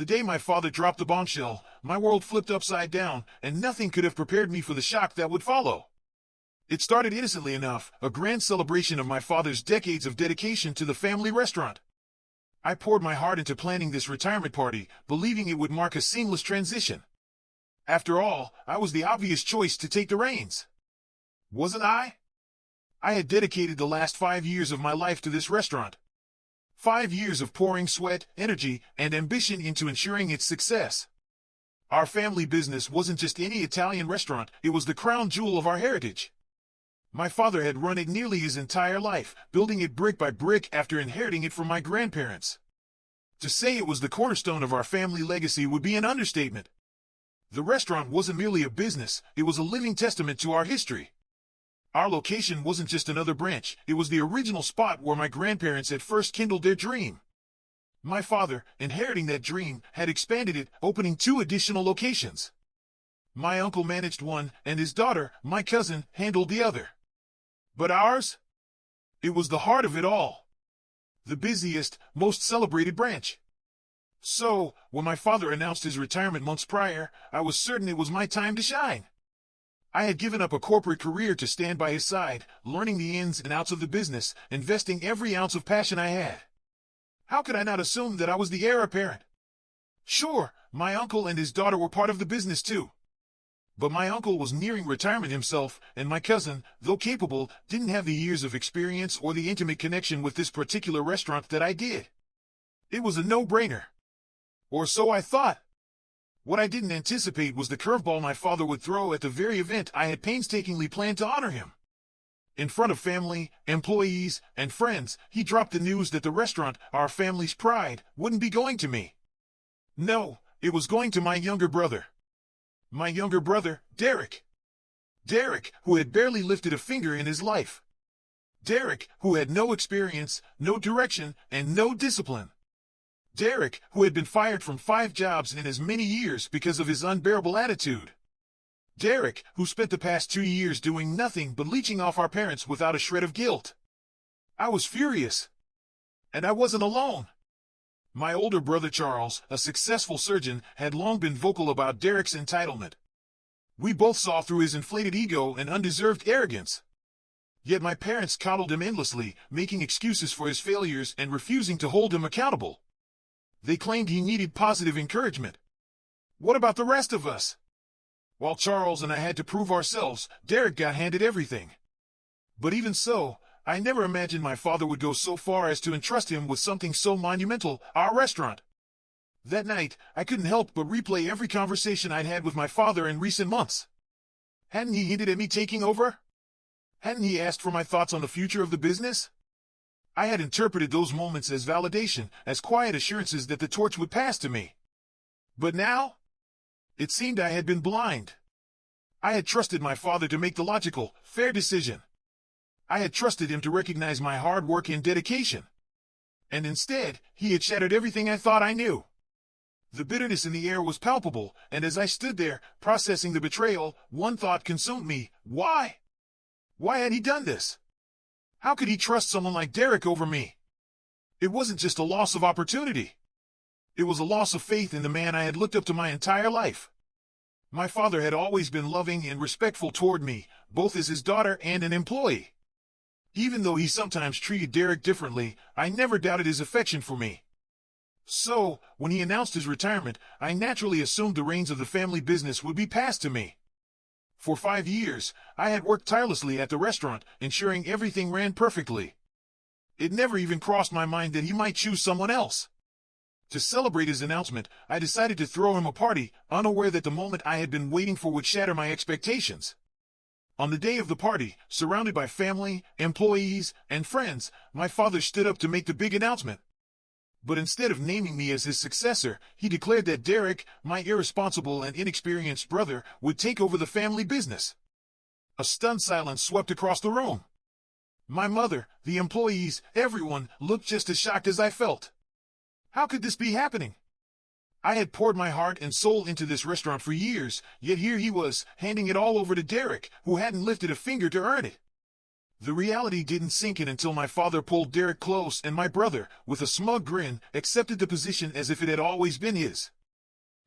The day my father dropped the bombshell, my world flipped upside down, and nothing could have prepared me for the shock that would follow. It started innocently enough, a grand celebration of my father's decades of dedication to the family restaurant. I poured my heart into planning this retirement party, believing it would mark a seamless transition. After all, I was the obvious choice to take the reins. Wasn't I? I had dedicated the last 5 years of my life to this restaurant. 5 years of pouring sweat, energy, and ambition into ensuring its success. Our family business wasn't just any Italian restaurant, it was the crown jewel of our heritage. My father had run it nearly his entire life, building it brick by brick after inheriting it from my grandparents. To say it was the cornerstone of our family legacy would be an understatement. The restaurant wasn't merely a business, it was a living testament to our history. Our location wasn't just another branch, it was the original spot where my grandparents had first kindled their dream. My father, inheriting that dream, had expanded it, opening 2 additional locations. My uncle managed one, and his daughter, my cousin, handled the other. But ours? It was the heart of it all. The busiest, most celebrated branch. So, when my father announced his retirement months prior, I was certain it was my time to shine. I had given up a corporate career to stand by his side, learning the ins and outs of the business, investing every ounce of passion I had. How could I not assume that I was the heir apparent? Sure, my uncle and his daughter were part of the business too. But my uncle was nearing retirement himself, and my cousin, though capable, didn't have the years of experience or the intimate connection with this particular restaurant that I did. It was a no-brainer. Or so I thought. What I didn't anticipate was the curveball my father would throw at the very event I had painstakingly planned to honor him. In front of family, employees, and friends, he dropped the news that the restaurant, our family's pride, wouldn't be going to me. No, it was going to my younger brother. My younger brother, Derek. Derek, who had barely lifted a finger in his life. Derek, who had no experience, no direction, and no discipline. Derek, who had been fired from 5 jobs in as many years because of his unbearable attitude. Derek, who spent the past 2 years doing nothing but leeching off our parents without a shred of guilt. I was furious. And I wasn't alone. My older brother Charles, a successful surgeon, had long been vocal about Derek's entitlement. We both saw through his inflated ego and undeserved arrogance. Yet my parents coddled him endlessly, making excuses for his failures and refusing to hold him accountable. They claimed he needed positive encouragement. What about the rest of us? While Charles and I had to prove ourselves, Derek got handed everything. But even so, I never imagined my father would go so far as to entrust him with something so monumental, our restaurant. That night, I couldn't help but replay every conversation I'd had with my father in recent months. Hadn't he hinted at me taking over? Hadn't he asked for my thoughts on the future of the business? I had interpreted those moments as validation, as quiet assurances that the torch would pass to me. But now? It seemed I had been blind. I had trusted my father to make the logical, fair decision. I had trusted him to recognize my hard work and dedication. And instead, he had shattered everything I thought I knew. The bitterness in the air was palpable, and as I stood there, processing the betrayal, one thought consumed me. Why? Why had he done this? How could he trust someone like Derek over me? It wasn't just a loss of opportunity. It was a loss of faith in the man I had looked up to my entire life. My father had always been loving and respectful toward me, both as his daughter and an employee. Even though he sometimes treated Derek differently, I never doubted his affection for me. So, when he announced his retirement, I naturally assumed the reins of the family business would be passed to me. For 5 years, I had worked tirelessly at the restaurant, ensuring everything ran perfectly. It never even crossed my mind that he might choose someone else. To celebrate his announcement, I decided to throw him a party, unaware that the moment I had been waiting for would shatter my expectations. On the day of the party, surrounded by family, employees, and friends, my father stood up to make the big announcement. But instead of naming me as his successor, he declared that Derek, my irresponsible and inexperienced brother, would take over the family business. A stunned silence swept across the room. My mother, the employees, everyone, looked just as shocked as I felt. How could this be happening? I had poured my heart and soul into this restaurant for years, yet here he was, handing it all over to Derek, who hadn't lifted a finger to earn it. The reality didn't sink in until my father pulled Derek close and my brother, with a smug grin, accepted the position as if it had always been his.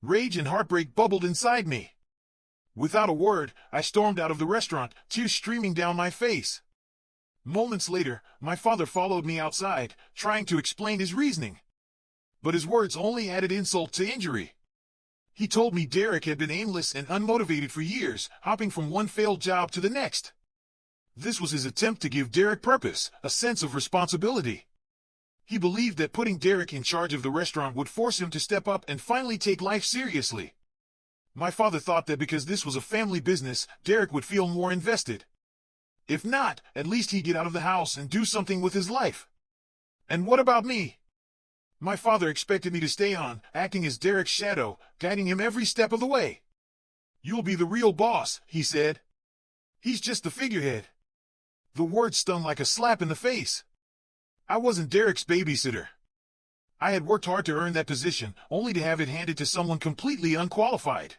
Rage and heartbreak bubbled inside me. Without a word, I stormed out of the restaurant, tears streaming down my face. Moments later, my father followed me outside, trying to explain his reasoning. But his words only added insult to injury. He told me Derek had been aimless and unmotivated for years, hopping from one failed job to the next. This was his attempt to give Derek purpose, a sense of responsibility. He believed that putting Derek in charge of the restaurant would force him to step up and finally take life seriously. My father thought that because this was a family business, Derek would feel more invested. If not, at least he'd get out of the house and do something with his life. And what about me? My father expected me to stay on, acting as Derek's shadow, guiding him every step of the way. "You'll be the real boss," he said. "He's just the figurehead." The words stung like a slap in the face. I wasn't Derek's babysitter. I had worked hard to earn that position, only to have it handed to someone completely unqualified.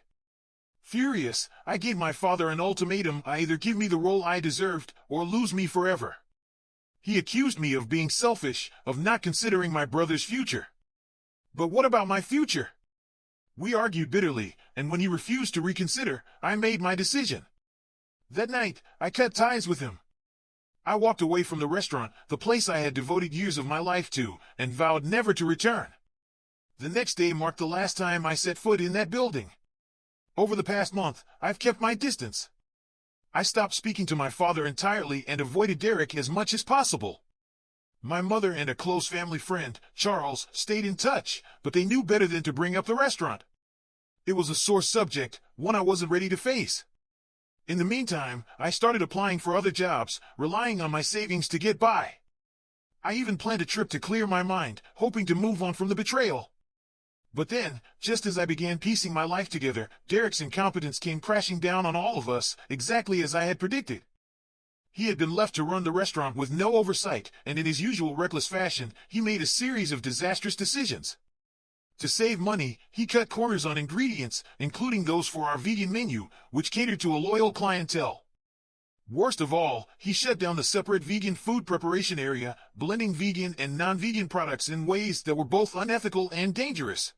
Furious, I gave my father an ultimatum: either give me the role I deserved, or lose me forever. He accused me of being selfish, of not considering my brother's future. But what about my future? We argued bitterly, and when he refused to reconsider, I made my decision. That night, I cut ties with him. I walked away from the restaurant, the place I had devoted years of my life to, and vowed never to return. The next day marked the last time I set foot in that building. Over the past month, I've kept my distance. I stopped speaking to my father entirely and avoided Derek as much as possible. My mother and a close family friend, Charles, stayed in touch, but they knew better than to bring up the restaurant. It was a sore subject, one I wasn't ready to face. In the meantime, I started applying for other jobs, relying on my savings to get by. I even planned a trip to clear my mind, hoping to move on from the betrayal. But then, just as I began piecing my life together, Derek's incompetence came crashing down on all of us, exactly as I had predicted. He had been left to run the restaurant with no oversight, and in his usual reckless fashion, he made a series of disastrous decisions. To save money, he cut corners on ingredients, including those for our vegan menu, which catered to a loyal clientele. Worst of all, he shut down the separate vegan food preparation area, blending vegan and non-vegan products in ways that were both unethical and dangerous.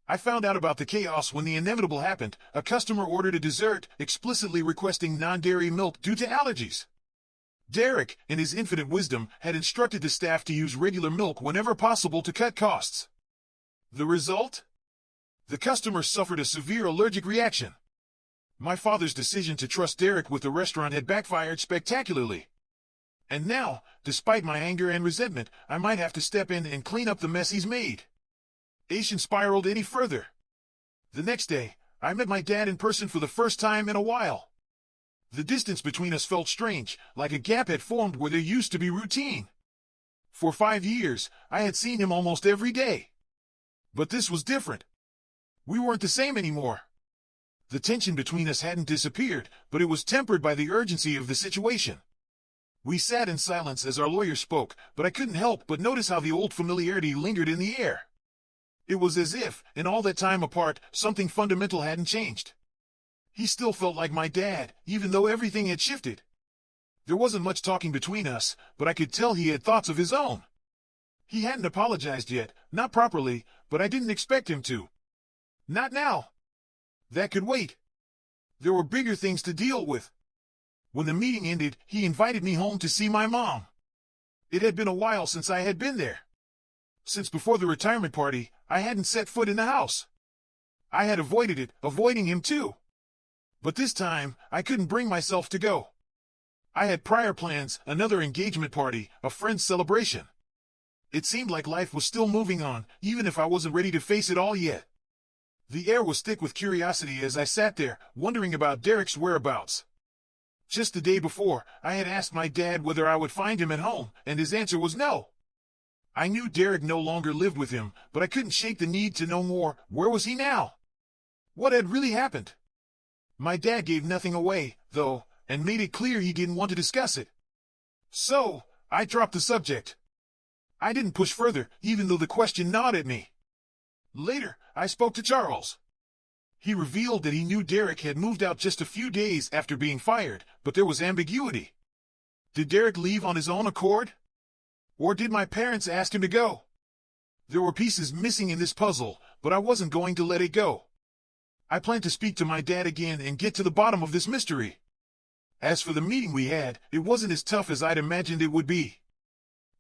I found out about the chaos when the inevitable happened. A customer ordered a dessert, explicitly requesting non-dairy milk due to allergies. Derek, in his infinite wisdom, had instructed the staff to use regular milk whenever possible to cut costs. The result? The customer suffered a severe allergic reaction. My father's decision to trust Derek with the restaurant had backfired spectacularly. And now, despite my anger and resentment, I might have to step in and clean up the mess he's made. Asian spiraled any further. The next day, I met my dad in person for the first time in a while. The distance between us felt strange, like a gap had formed where there used to be routine. For 5 years, I had seen him almost every day. But this was different. We weren't the same anymore. The tension between us hadn't disappeared, but it was tempered by the urgency of the situation. We sat in silence as our lawyer spoke, but I couldn't help but notice how the old familiarity lingered in the air. It was as if, in all that time apart, something fundamental hadn't changed. He still felt like my dad, even though everything had shifted. There wasn't much talking between us, but I could tell he had thoughts of his own. He hadn't apologized yet, not properly, but I didn't expect him to. Not now. That could wait. There were bigger things to deal with. When the meeting ended, he invited me home to see my mom. It had been a while since I had been there. Since before the retirement party, I hadn't set foot in the house. I had avoided it, avoiding him too. But this time, I couldn't bring myself to go. I had prior plans, another engagement party, a friend's celebration. It seemed like life was still moving on, even if I wasn't ready to face it all yet. The air was thick with curiosity as I sat there, wondering about Derek's whereabouts. Just the day before, I had asked my dad whether I would find him at home, and his answer was no. I knew Derek no longer lived with him, but I couldn't shake the need to know more. Where was he now? What had really happened? My dad gave nothing away, though, and made it clear he didn't want to discuss it. So, I dropped the subject. I didn't push further, even though the question gnawed at me. Later, I spoke to Charles. He revealed that he knew Derek had moved out just a few days after being fired, but there was ambiguity. Did Derek leave on his own accord? Or did my parents ask him to go? There were pieces missing in this puzzle, but I wasn't going to let it go. I planned to speak to my dad again and get to the bottom of this mystery. As for the meeting we had, it wasn't as tough as I'd imagined it would be.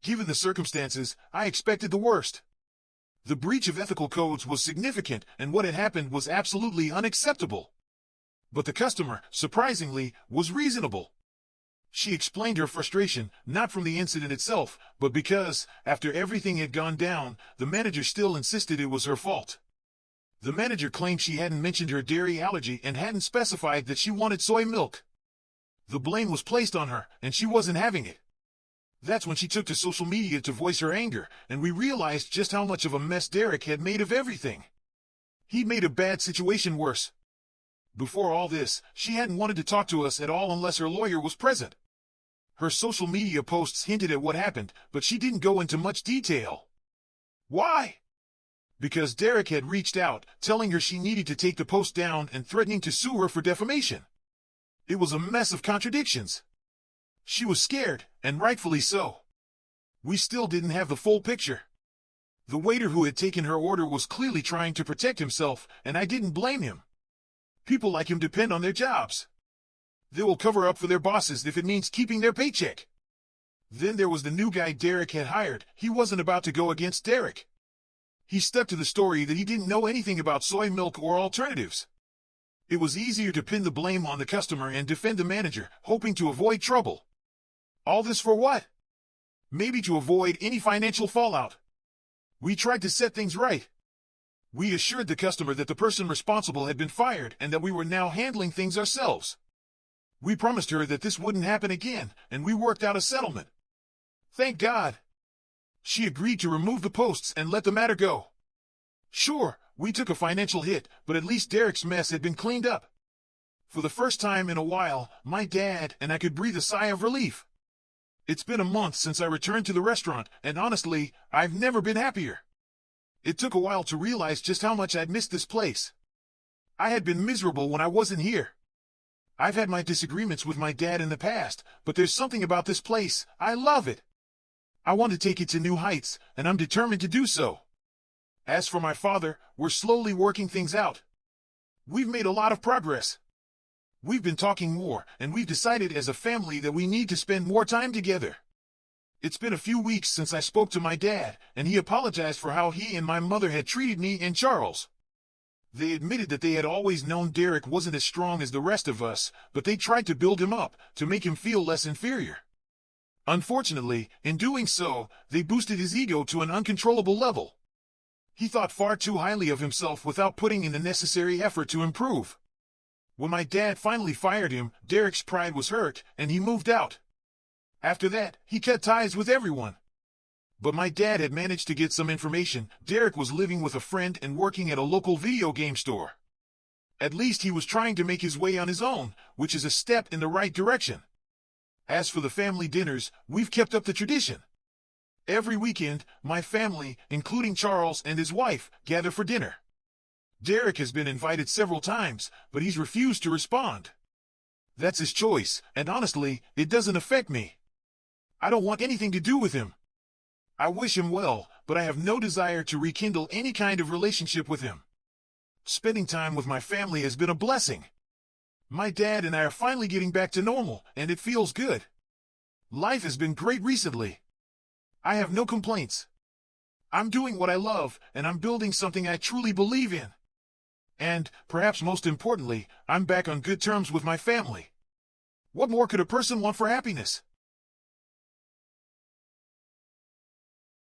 Given the circumstances, I expected the worst. The breach of ethical codes was significant, and what had happened was absolutely unacceptable. But the customer, surprisingly, was reasonable. She explained her frustration, not from the incident itself, but because, after everything had gone down, the manager still insisted it was her fault. The manager claimed she hadn't mentioned her dairy allergy and hadn't specified that she wanted soy milk. The blame was placed on her, and she wasn't having it. That's when she took to social media to voice her anger, and we realized just how much of a mess Derek had made of everything. He'd made a bad situation worse. Before all this, she hadn't wanted to talk to us at all unless her lawyer was present. Her social media posts hinted at what happened, but she didn't go into much detail. Why? Because Derek had reached out, telling her she needed to take the post down and threatening to sue her for defamation. It was a mess of contradictions. She was scared, and rightfully so. We still didn't have the full picture. The waiter who had taken her order was clearly trying to protect himself, and I didn't blame him. People like him depend on their jobs. They will cover up for their bosses if it means keeping their paycheck. Then there was the new guy Derek had hired. He wasn't about to go against Derek. He stuck to the story that he didn't know anything about soy milk or alternatives. It was easier to pin the blame on the customer and defend the manager, hoping to avoid trouble. All this for what? Maybe to avoid any financial fallout. We tried to set things right. We assured the customer that the person responsible had been fired and that we were now handling things ourselves. We promised her that this wouldn't happen again, and we worked out a settlement. Thank God. She agreed to remove the posts and let the matter go. Sure, we took a financial hit, but at least Derek's mess had been cleaned up. For the first time in a while, my dad and I could breathe a sigh of relief. It's been a month since I returned to the restaurant, and honestly, I've never been happier. It took a while to realize just how much I'd missed this place. I had been miserable when I wasn't here. I've had my disagreements with my dad in the past, but there's something about this place. I love it. I want to take it to new heights, and I'm determined to do so. As for my father, we're slowly working things out. We've made a lot of progress. We've been talking more, and we've decided as a family that we need to spend more time together. It's been a few weeks since I spoke to my dad, and he apologized for how he and my mother had treated me and Charles. They admitted that they had always known Derek wasn't as strong as the rest of us, but they tried to build him up, to make him feel less inferior. Unfortunately, in doing so, they boosted his ego to an uncontrollable level. He thought far too highly of himself without putting in the necessary effort to improve. When my dad finally fired him, Derek's pride was hurt, and he moved out. After that, he cut ties with everyone. But my dad had managed to get some information. Derek was living with a friend and working at a local video game store. At least he was trying to make his way on his own, which is a step in the right direction. As for the family dinners, we've kept up the tradition. Every weekend, my family, including Charles and his wife, gather for dinner. Derek has been invited several times, but he's refused to respond. That's his choice, and honestly, it doesn't affect me. I don't want anything to do with him. I wish him well, but I have no desire to rekindle any kind of relationship with him. Spending time with my family has been a blessing. My dad and I are finally getting back to normal, and it feels good. Life has been great recently. I have no complaints. I'm doing what I love, and I'm building something I truly believe in. And, perhaps most importantly, I'm back on good terms with my family. What more could a person want for happiness?